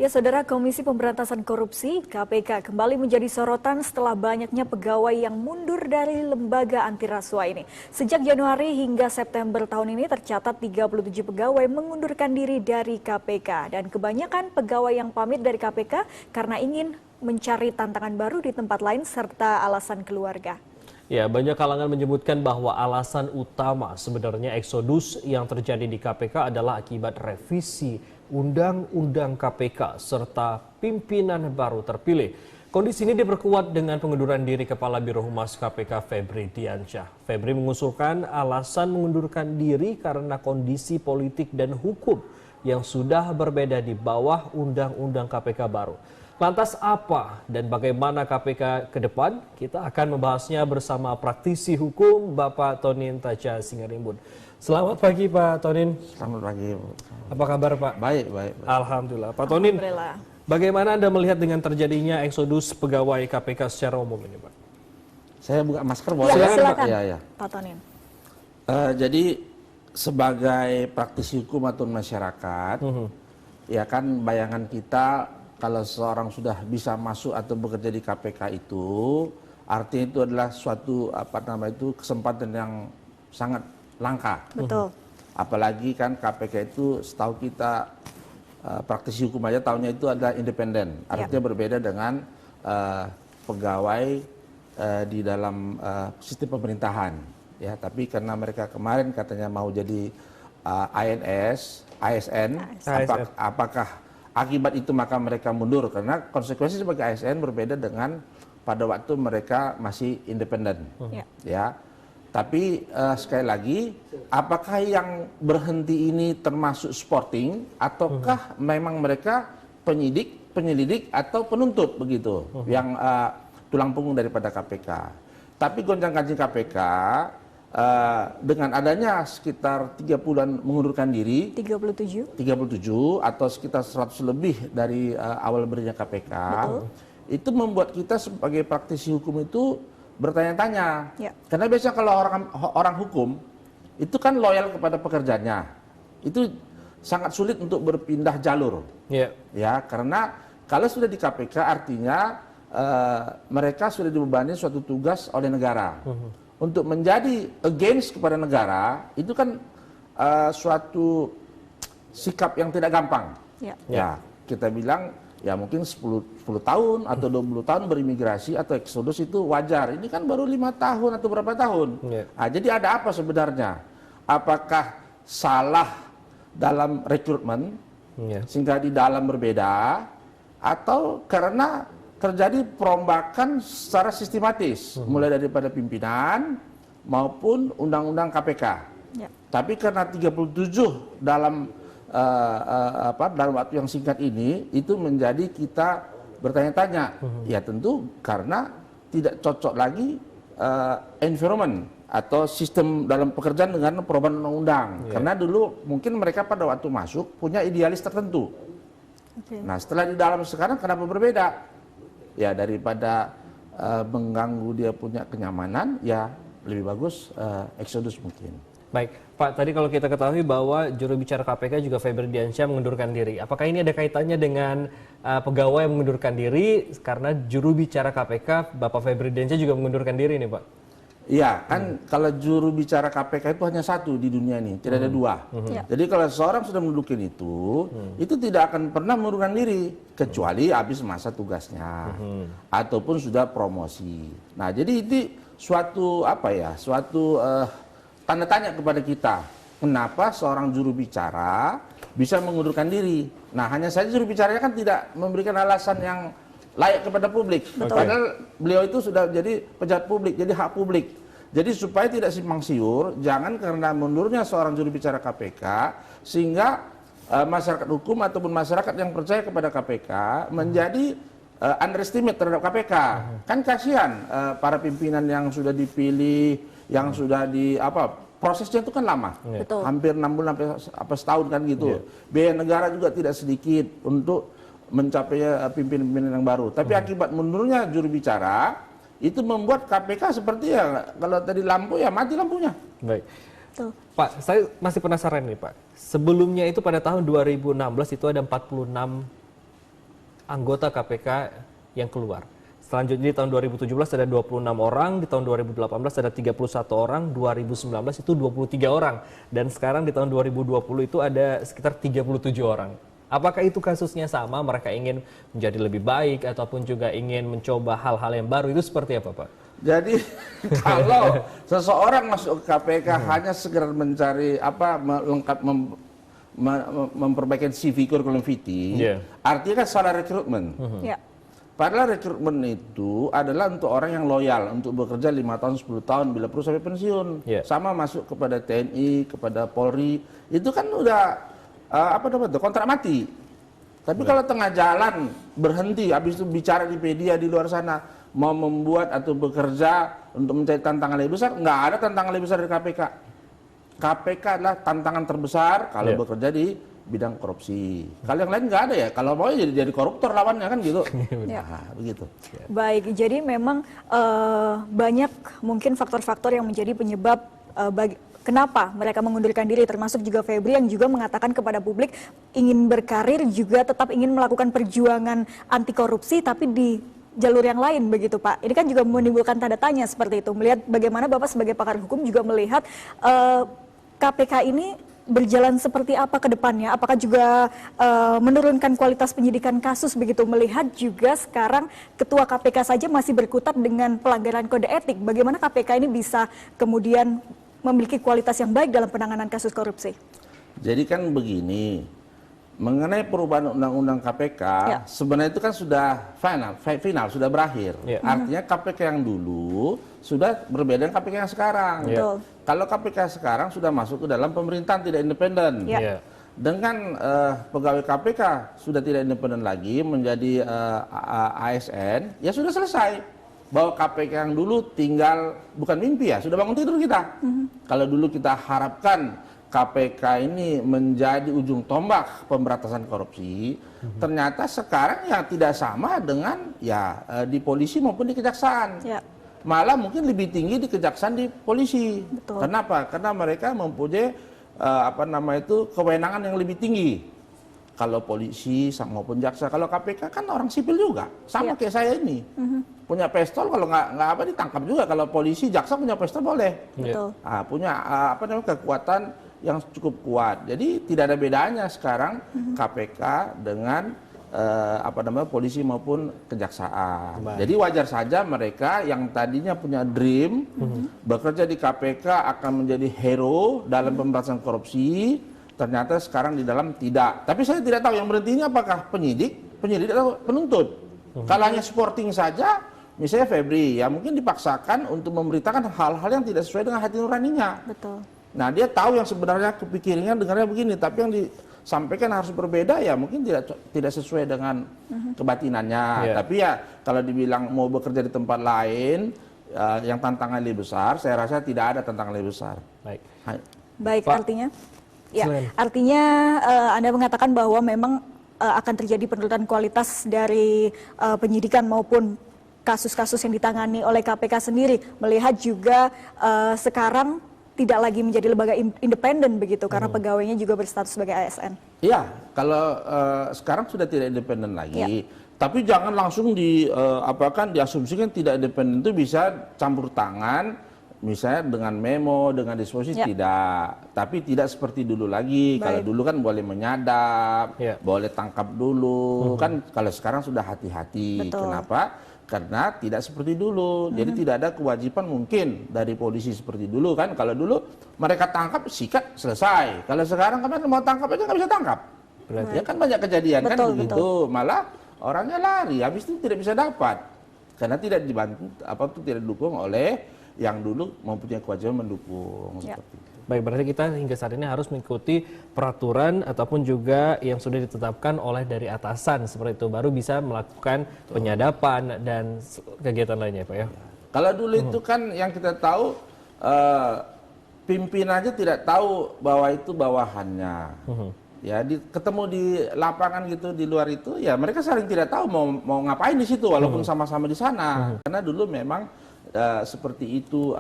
Ya, Saudara, Komisi Pemberantasan Korupsi (KPK) kembali menjadi sorotan setelah banyaknya pegawai yang mundur dari lembaga anti rasuah ini. Sejak Januari hingga September tahun ini tercatat 37 pegawai mengundurkan diri dari KPK dan kebanyakan pegawai yang pamit dari KPK karena ingin mencari tantangan baru di tempat lain serta alasan keluarga. Ya, banyak kalangan menyebutkan bahwa alasan utama sebenarnya eksodus yang terjadi di KPK adalah akibat revisi Undang-Undang KPK serta pimpinan baru terpilih. Kondisi ini diperkuat dengan pengunduran diri Kepala Biro Humas KPK Febri Diansyah. Febri mengusulkan alasan mengundurkan diri karena kondisi politik dan hukum yang sudah berbeda di bawah Undang-Undang KPK baru. Lantas apa dan bagaimana KPK ke depan? Kita akan membahasnya bersama praktisi hukum Bapak Tonin Taja Singarimbun. Selamat pagi Pak Tonin. Selamat pagi. Apa kabar Pak? Baik. Alhamdulillah. Pak Tonin, bagaimana Anda melihat dengan terjadinya eksodus pegawai KPK secara umum ini Pak? Saya buka masker boleh? Ya, silakan Ya. Pak Tonin. Jadi sebagai praktisi hukum atau masyarakat, ya kan bayangan kita kalau seorang sudah bisa masuk atau bekerja di KPK itu, artinya itu adalah suatu kesempatan yang sangat langka. Betul. Apalagi kan KPK itu setahu kita praktisi hukum aja tahunya itu adalah independen. Artinya berbeda dengan pegawai di dalam sistem pemerintahan. Ya, tapi karena mereka kemarin katanya mau jadi ASN, apakah akibat itu maka mereka mundur? Karena konsekuensi sebagai ASN berbeda dengan pada waktu mereka masih independen. Ya. Tapi sekali lagi, apakah yang berhenti ini termasuk sporting ataukah memang mereka penyelidik atau penuntut begitu yang tulang punggung daripada KPK. Tapi gonjang-ganjing KPK dengan adanya sekitar 30-an mengundurkan diri, 37 atau sekitar 100 lebih dari awal berdirinya KPK. Betul. Itu membuat kita sebagai praktisi hukum itu bertanya-tanya, karena biasanya kalau orang hukum itu kan loyal kepada pekerjaannya, itu sangat sulit untuk berpindah jalur, ya karena kalau sudah di KPK artinya mereka sudah dibebani suatu tugas oleh negara, untuk menjadi against kepada negara itu kan suatu sikap yang tidak gampang, ya kita bilang. Ya mungkin 10 tahun atau 20 tahun berimigrasi atau eksodus itu wajar. Ini kan baru 5 tahun atau berapa tahun. Nah, jadi ada apa sebenarnya? Apakah salah dalam rekrutmen sehingga di dalam berbeda, atau karena terjadi perombakan secara sistematis mulai daripada pimpinan maupun undang-undang KPK. Tapi karena 37 dalam waktu yang singkat ini itu menjadi kita bertanya-tanya, ya tentu karena tidak cocok lagi environment atau sistem dalam pekerjaan dengan perubahan undang-undang. Karena dulu mungkin mereka pada waktu masuk punya idealis tertentu. Nah setelah di dalam sekarang kenapa berbeda? Ya daripada mengganggu dia punya kenyamanan, ya lebih bagus eksodus mungkin. Baik, Pak, tadi kalau kita ketahui bahwa juru bicara KPK juga Febri Diansyah mengundurkan diri. Apakah ini ada kaitannya dengan pegawai yang mengundurkan diri karena juru bicara KPK Bapak Febri Diansyah juga mengundurkan diri nih, Pak? Iya, kan kalau juru bicara KPK itu hanya satu di dunia ini, tidak ada dua. Jadi kalau seorang sudah mendudukin itu tidak akan pernah mengundurkan diri kecuali habis masa tugasnya ataupun sudah promosi. Nah, jadi itu suatu tanda tanya kepada kita, kenapa seorang juru bicara bisa mengundurkan diri. Nah hanya saja juru bicaranya kan tidak memberikan alasan yang layak kepada publik. Padahal beliau itu sudah jadi pejabat publik, jadi hak publik. Jadi supaya tidak simpang siur, jangan karena mundurnya seorang juru bicara KPK, sehingga masyarakat hukum ataupun masyarakat yang percaya kepada KPK menjadi underestimate terhadap KPK. Kan kasihan para pimpinan yang sudah dipilih, yang sudah prosesnya itu kan lama, hampir 6 bulan sampai setahun kan gitu. Biaya negara juga tidak sedikit untuk mencapai pimpinan-pimpinan yang baru. Tapi akibat mundurnya juru bicara itu membuat KPK seperti ya kalau tadi lampu ya mati lampunya. Baik. Pak, saya masih penasaran nih Pak. Sebelumnya itu pada tahun 2016 itu ada 46 anggota KPK yang keluar. Selanjutnya di tahun 2017 ada 26 orang, di tahun 2018 ada 31 orang, 2019 itu 23 orang, dan sekarang di tahun 2020 itu ada sekitar 37 orang. Apakah itu kasusnya sama, mereka ingin menjadi lebih baik ataupun juga ingin mencoba hal-hal yang baru, itu seperti apa Pak? Jadi kalau seseorang masuk ke KPK hanya sekedar mencari memperbaiki CV curriculum vitae, artinya kan salah rekrutmen. Padahal rekrutmen itu adalah untuk orang yang loyal, untuk bekerja 5 tahun, 10 tahun, bila perlu sampai pensiun. Sama masuk kepada TNI, kepada Polri, itu kan udah kontrak mati. Tapi kalau tengah jalan berhenti, habis itu bicara di media di luar sana, mau membuat atau bekerja untuk mencari tantangan lebih besar, nggak ada tantangan lebih besar dari KPK. KPK adalah tantangan terbesar kalau bekerja di bidang korupsi. Kalau yang lain nggak ada ya. Kalau mau jadi koruptor lawannya kan gitu. Nah, begitu. Baik, jadi memang banyak mungkin faktor-faktor yang menjadi penyebab kenapa mereka mengundurkan diri, termasuk juga Febri yang juga mengatakan kepada publik ingin berkarir juga tetap ingin melakukan perjuangan anti korupsi tapi di jalur yang lain begitu Pak. Ini kan juga menimbulkan tanda tanya seperti itu. Melihat bagaimana Bapak sebagai pakar hukum juga melihat KPK ini berjalan seperti apa ke depannya? Apakah juga menurunkan kualitas penyidikan kasus begitu? Melihat juga sekarang Ketua KPK saja masih berkutat dengan pelanggaran kode etik. Bagaimana KPK ini bisa kemudian memiliki kualitas yang baik dalam penanganan kasus korupsi? Jadi kan begini, mengenai perubahan undang-undang KPK, sebenarnya itu kan sudah final, sudah berakhir. Artinya KPK yang dulu sudah berbeda dengan KPK yang sekarang. Kalau KPK sekarang sudah masuk ke dalam pemerintahan tidak independen. Dengan pegawai KPK sudah tidak independen lagi menjadi ASN, ya sudah selesai. Bahwa KPK yang dulu tinggal bukan mimpi ya, sudah bangun tidur kita. Kalau dulu kita harapkan KPK ini menjadi ujung tombak pemberantasan korupsi, ternyata sekarang ya tidak sama dengan di polisi maupun di kejaksaan. Malah mungkin lebih tinggi di kejaksaan di polisi. Kenapa? Karena mereka mempunyai kewenangan yang lebih tinggi. Kalau polisi maupun jaksa, kalau KPK kan orang sipil juga, sama kayak saya ini. Punya pistol kalau nggak ditangkap juga. Kalau polisi, jaksa punya pistol boleh. Punya kekuatan yang cukup kuat. Jadi tidak ada bedanya sekarang KPK dengan polisi maupun kejaksaan. Jadi wajar saja mereka yang tadinya punya dream bekerja di KPK akan menjadi hero dalam pemberantasan korupsi, ternyata sekarang di dalam tidak. Tapi saya tidak tahu yang berhentinya apakah penyidik atau penuntut. Kalau hanya supporting saja, misalnya Febri, ya mungkin dipaksakan untuk memberitakan hal-hal yang tidak sesuai dengan hati nuraninya. Nah, dia tahu yang sebenarnya kepikirannya dengarnya begini, tapi yang disampaikan harus berbeda, ya mungkin tidak sesuai dengan kebatinannya. Tapi ya kalau dibilang mau bekerja di tempat lain yang tantangan lebih besar, saya rasa tidak ada tantangan lebih besar. Baik, artinya Anda mengatakan bahwa memang akan terjadi penurunan kualitas dari penyidikan maupun kasus-kasus yang ditangani oleh KPK sendiri, melihat juga sekarang tidak lagi menjadi lembaga independen begitu karena pegawainya juga berstatus sebagai ASN. Iya, kalau sekarang sudah tidak independen lagi. Tapi jangan langsung diasumsikan tidak independen itu bisa campur tangan, misalnya dengan memo, dengan disposisi, tidak. Tapi tidak seperti dulu lagi. Kalau dulu kan boleh menyadap, boleh tangkap dulu. Kan kalau sekarang sudah hati-hati. Kenapa? Karena tidak seperti dulu, jadi tidak ada kewajiban mungkin dari polisi seperti dulu kan. Kalau dulu mereka tangkap, sikat, selesai. Kalau sekarang kemarin mau tangkap aja nggak bisa tangkap. Ya kan banyak kejadian kan begitu. Malah orangnya lari, habis itu tidak bisa dapat. Karena tidak dibantu, tidak didukung oleh yang dulu mempunyai kewajiban mendukung. Seperti itu. Baik, berarti kita hingga saat ini harus mengikuti peraturan ataupun juga yang sudah ditetapkan oleh dari atasan seperti itu, baru bisa melakukan penyadapan dan kegiatan lainnya Pak ya. Kalau dulu itu kan yang kita tahu pimpinannya tidak tahu bahwa itu bawahannya. Ya, ketemu di lapangan gitu di luar itu, ya mereka saling tidak tahu mau ngapain di situ walaupun sama-sama di sana. Karena dulu memang seperti itu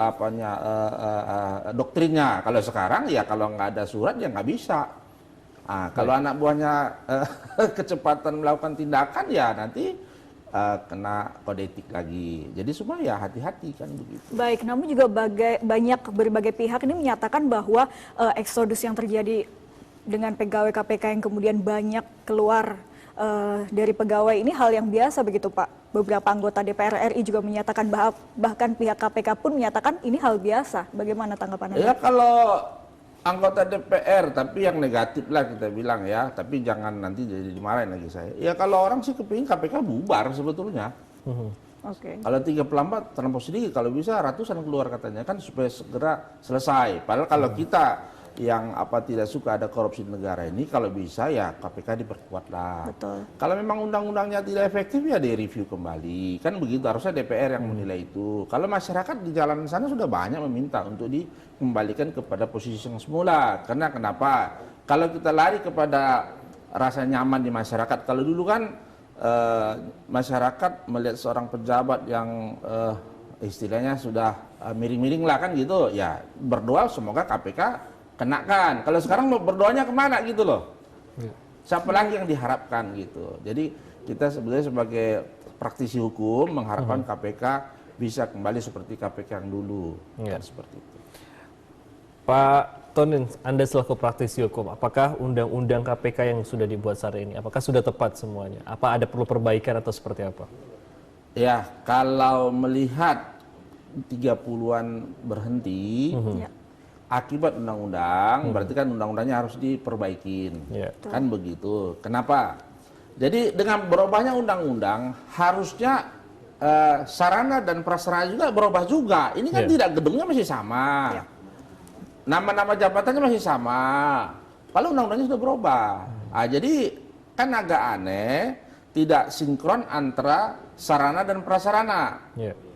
doktrinnya. Kalau sekarang ya kalau nggak ada surat ya nggak bisa. Kalau anak buahnya kecepatan melakukan tindakan, ya nanti kena kode etik lagi. Jadi semua ya hati-hati kan begitu. Baik, namun juga banyak berbagai pihak ini menyatakan bahwa eksodus yang terjadi dengan pegawai KPK yang kemudian banyak keluar dari pegawai ini hal yang biasa begitu Pak. Beberapa anggota DPR RI juga menyatakan bahkan pihak KPK pun menyatakan ini hal biasa. Bagaimana tanggapan Anda? Ya kalau anggota DPR, tapi yang negatif lah kita bilang ya, tapi jangan nanti jadi dimarahin lagi saya. Ya kalau orang sih kepingin KPK bubar sebetulnya. Oke. Kalau 34 terlampau sedikit, kalau bisa ratusan keluar katanya kan supaya segera selesai. Padahal kalau kita yang tidak suka ada korupsi di negara ini, kalau bisa ya KPK diperkuat lah. Betul. Kalau memang undang-undangnya tidak efektif ya direview kembali. Kan begitu, harusnya DPR yang menilai itu. Kalau masyarakat di jalan sana sudah banyak meminta untuk dikembalikan kepada posisi yang semula. Karena kenapa? Kalau kita lari kepada rasa nyaman di masyarakat, kalau dulu kan masyarakat melihat seorang pejabat yang istilahnya sudah miring-miring lah kan gitu, ya berdoa semoga KPK kenakan. Kalau sekarang berdoanya kemana gitu loh? Siapa lagi yang diharapkan gitu? Jadi kita sebenarnya sebagai praktisi hukum mengharapkan KPK bisa kembali seperti KPK yang dulu. Kan seperti itu. Pak Tonin, Anda selaku praktisi hukum, apakah undang-undang KPK yang sudah dibuat saat ini, apakah sudah tepat semuanya? Apa ada perlu perbaikan atau seperti apa? Ya, kalau melihat 30-an berhenti, akibat undang-undang, berarti kan undang-undangnya harus diperbaikin. Kan begitu. Kenapa? Jadi dengan berubahnya undang-undang, harusnya sarana dan prasarana juga berubah juga. Ini kan tidak, gedungnya masih sama. Nama-nama jabatannya masih sama. Kalau undang-undangnya sudah berubah. Jadi kan agak aneh, tidak sinkron antara sarana dan prasarana.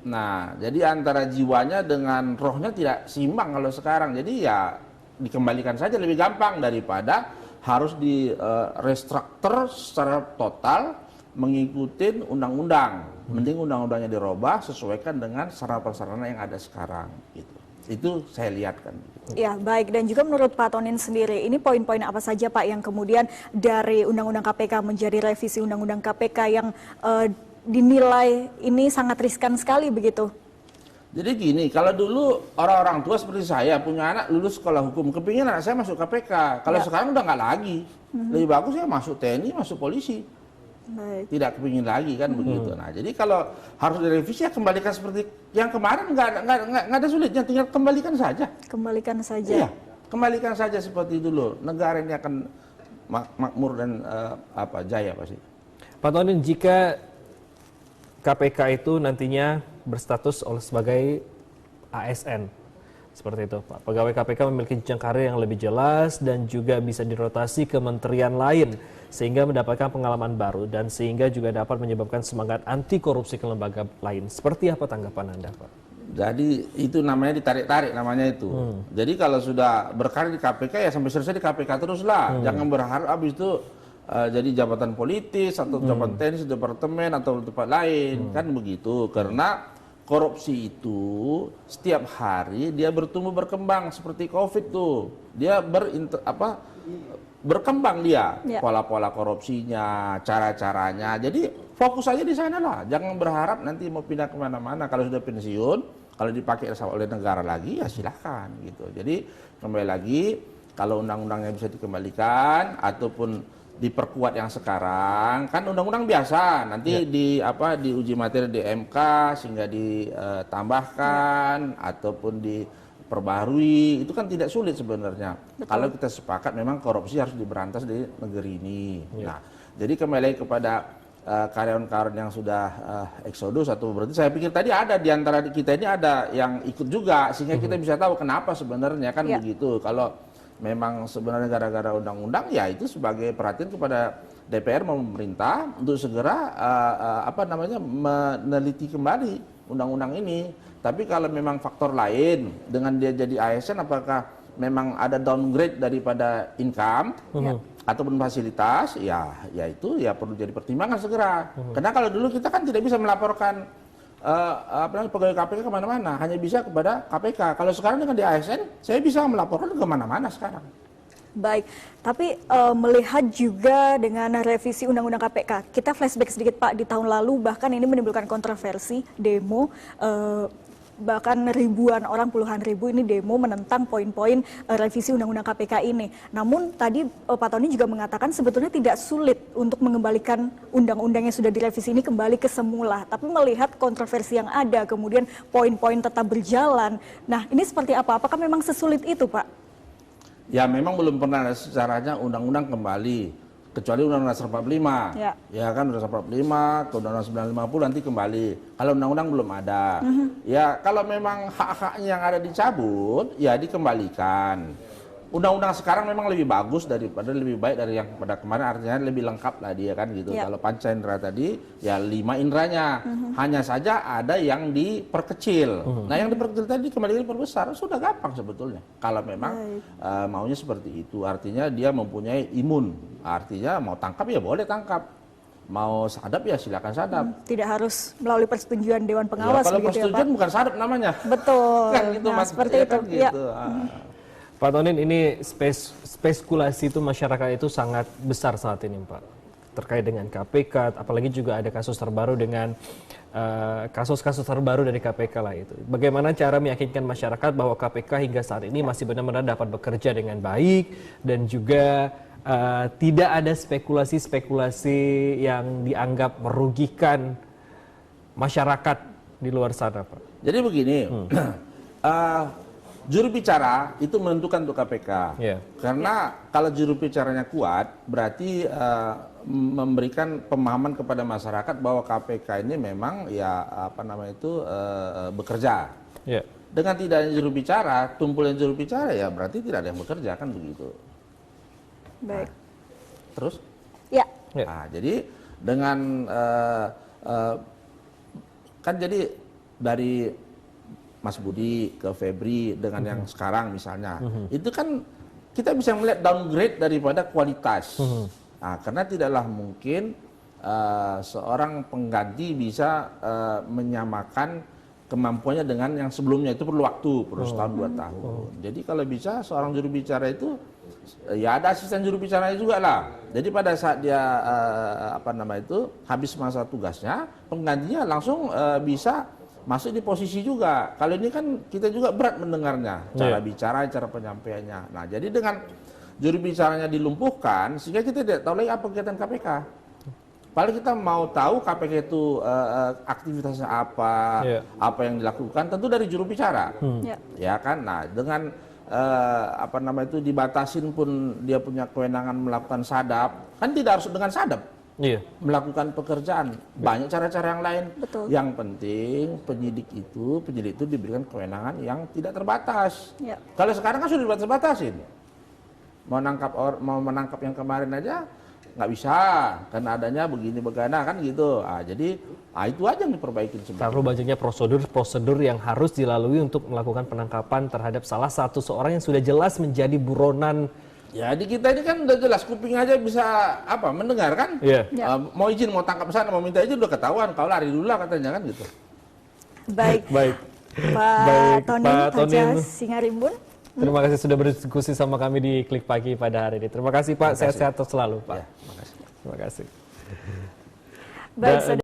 Nah, jadi antara jiwanya dengan rohnya tidak seimbang kalau sekarang. Jadi ya dikembalikan saja lebih gampang daripada harus di restruktur secara total mengikuti undang-undang. Mending undang-undangnya dirubah sesuaikan dengan sarana prasarana yang ada sekarang gitu. Itu saya lihat kan. Ya, baik. Dan juga menurut Pak Tonin sendiri, ini poin-poin apa saja Pak yang kemudian dari Undang-Undang KPK menjadi revisi Undang-Undang KPK yang dinilai ini sangat riskan sekali begitu? Jadi gini, kalau dulu orang-orang tua seperti saya punya anak lulus sekolah hukum, kepingin anak saya masuk KPK. Kalau sekarang udah nggak lagi, lebih bagus ya masuk TNI, masuk polisi. Baik. Tidak kepingin lagi kan begitu. Nah, jadi kalau harus direvisi ya kembalikan seperti yang kemarin, nggak ada sulitnya, tinggal kembalikan saja. Kembalikan saja. Iya, kembalikan saja seperti dulu. Negara ini akan makmur dan jaya pasti. Pak Tonin, jika KPK itu nantinya berstatus sebagai ASN, seperti itu Pak. Pegawai KPK memiliki jenjang karir yang lebih jelas dan juga bisa dirotasi ke kementerian lain sehingga mendapatkan pengalaman baru dan sehingga juga dapat menyebabkan semangat anti korupsi ke lembaga lain. Seperti apa tanggapan Anda, Pak? Jadi itu namanya ditarik-tarik namanya itu. Jadi kalau sudah berkarir di KPK ya sampai selesai di KPK teruslah. Jangan berharap habis itu jadi jabatan politis atau jabatan teknis departemen atau tempat lain, kan begitu. Karena korupsi itu setiap hari dia bertumbuh berkembang seperti COVID tuh. Dia berkembang dia, pola-pola korupsinya, cara-caranya. Jadi fokus aja di sana lah. Jangan berharap nanti mau pindah kemana-mana. Kalau sudah pensiun, kalau dipakai oleh negara lagi ya silahkan gitu. Jadi kembali lagi, kalau undang-undangnya bisa dikembalikan ataupun diperkuat yang sekarang, kan undang-undang biasa nanti diuji materi di MK sehingga ditambahkan ataupun diperbarui, itu kan tidak sulit sebenarnya. Kalau kita sepakat memang korupsi harus diberantas di negeri ini. Nah, jadi kembali kepada karyawan-karyawan yang sudah eksodus atau berarti saya pikir tadi ada di antara kita ini ada yang ikut juga sehingga kita bisa tahu kenapa sebenarnya kan begitu. Kalau memang sebenarnya gara-gara undang-undang ya itu sebagai perhatian kepada DPR pemerintah untuk segera meneliti kembali undang-undang ini. Tapi kalau memang faktor lain dengan dia jadi ASN, apakah memang ada downgrade daripada income ataupun fasilitas, ya itu ya perlu jadi pertimbangan segera. Karena kalau dulu kita kan tidak bisa melaporkan pegawai KPK kemana-mana, hanya bisa kepada KPK. Kalau sekarang dengan di ASN, saya bisa melaporkan kemana-mana sekarang. Baik, tapi melihat juga dengan revisi Undang-Undang KPK, kita flashback sedikit Pak, di tahun lalu bahkan ini menimbulkan kontroversi, demo, bahkan ribuan orang, puluhan ribu ini demo menentang poin-poin revisi Undang-Undang KPK ini. Namun tadi Pak Tony juga mengatakan sebetulnya tidak sulit untuk mengembalikan undang-undang yang sudah direvisi ini kembali ke semula. Tapi melihat kontroversi yang ada, kemudian poin-poin tetap berjalan. Nah ini seperti apa? Apakah memang sesulit itu Pak? Ya memang belum pernah ada secaranya undang-undang kembali, kecuali Undang-Undang 45. Ya kan Undang-Undang 45 ke Undang-Undang 950 nanti kembali. Kalau undang-undang belum ada. Ya kalau memang hak-haknya yang ada dicabut, ya dikembalikan. Undang-undang sekarang memang lebih bagus daripada, lebih baik dari yang pada kemarin, artinya lebih lengkap lah dia kan gitu. Kalau panca indera tadi ya 5 inderanya, hanya saja ada yang diperkecil. Nah yang diperkecil tadi kembali diperbesar, sudah gampang sebetulnya. Kalau memang maunya seperti itu, artinya dia mempunyai imun, artinya mau tangkap ya boleh tangkap. Mau sadap ya silakan sadap. Tidak harus melalui persetujuan Dewan Pengawas kalau begitu ya Pak? persetujuan bukan sadap namanya. Betul, Kan gitu, nah seperti itu. Kan gitu. Pak Tonin, ini spekulasi itu masyarakat itu sangat besar saat ini Pak, terkait dengan KPK, apalagi juga ada kasus terbaru dengan kasus-kasus terbaru dari KPK lah itu. Bagaimana cara meyakinkan masyarakat bahwa KPK hingga saat ini masih benar-benar dapat bekerja dengan baik dan juga tidak ada spekulasi-spekulasi yang dianggap merugikan masyarakat di luar sana Pak? Jadi begini, juru bicara itu menentukan untuk KPK, karena kalau juru bicaranya kuat, berarti memberikan pemahaman kepada masyarakat bahwa KPK ini memang ya bekerja. Dengan tidak ada juru bicara, tumpulan juru bicara ya berarti tidak ada yang bekerja kan begitu. Baik. Terus? Ya. Nah, jadi dengan kan jadi dari Mas Budi ke Febri dengan yang sekarang misalnya, itu kan kita bisa melihat downgrade daripada kualitas. Nah, karena tidaklah mungkin seorang pengganti bisa menyamakan kemampuannya dengan yang sebelumnya, itu perlu waktu, perlu setahun 2 tahun. Jadi kalau bisa seorang juru bicara itu ya ada asisten juru bicaranya juga lah. Jadi pada saat dia habis masa tugasnya, penggantinya langsung bisa masuk di posisi juga. Kalau ini kan kita juga berat mendengarnya, cara bicara, cara penyampaiannya. Nah, jadi dengan juru bicaranya dilumpuhkan, sehingga kita tidak tahu lagi apa kegiatan KPK. Paling kita mau tahu KPK itu aktivitasnya apa yang dilakukan, tentu dari juru bicara. Ya kan? Nah, dengan dibatasin pun dia punya kewenangan melakukan sadap, kan tidak harus dengan sadap. Melakukan pekerjaan, banyak cara-cara yang lain. Yang penting penyidik itu diberikan kewenangan yang tidak terbatas. Kalau sekarang kan sudah dibatas-batasin. Mau menangkap yang kemarin aja nggak bisa karena adanya begini begana kan gitu. Jadi itu aja yang diperbaiki sebenarnya. Terlalu banyaknya prosedur yang harus dilalui untuk melakukan penangkapan terhadap salah satu seorang yang sudah jelas menjadi buronan. Ya di kita ini kan udah jelas, kuping aja bisa mendengar kan. Mau izin, mau tangkap sana, mau minta izin udah ketahuan. Kalau lari dulu lah katanya kan gitu. Baik. Pak Tony Singarimbun. Terima kasih sudah berdiskusi sama kami di Klik Pagi pada hari ini. Terima kasih Pak, sehat-sehat selalu Pak. Ya, terima kasih. Terima kasih. Baik.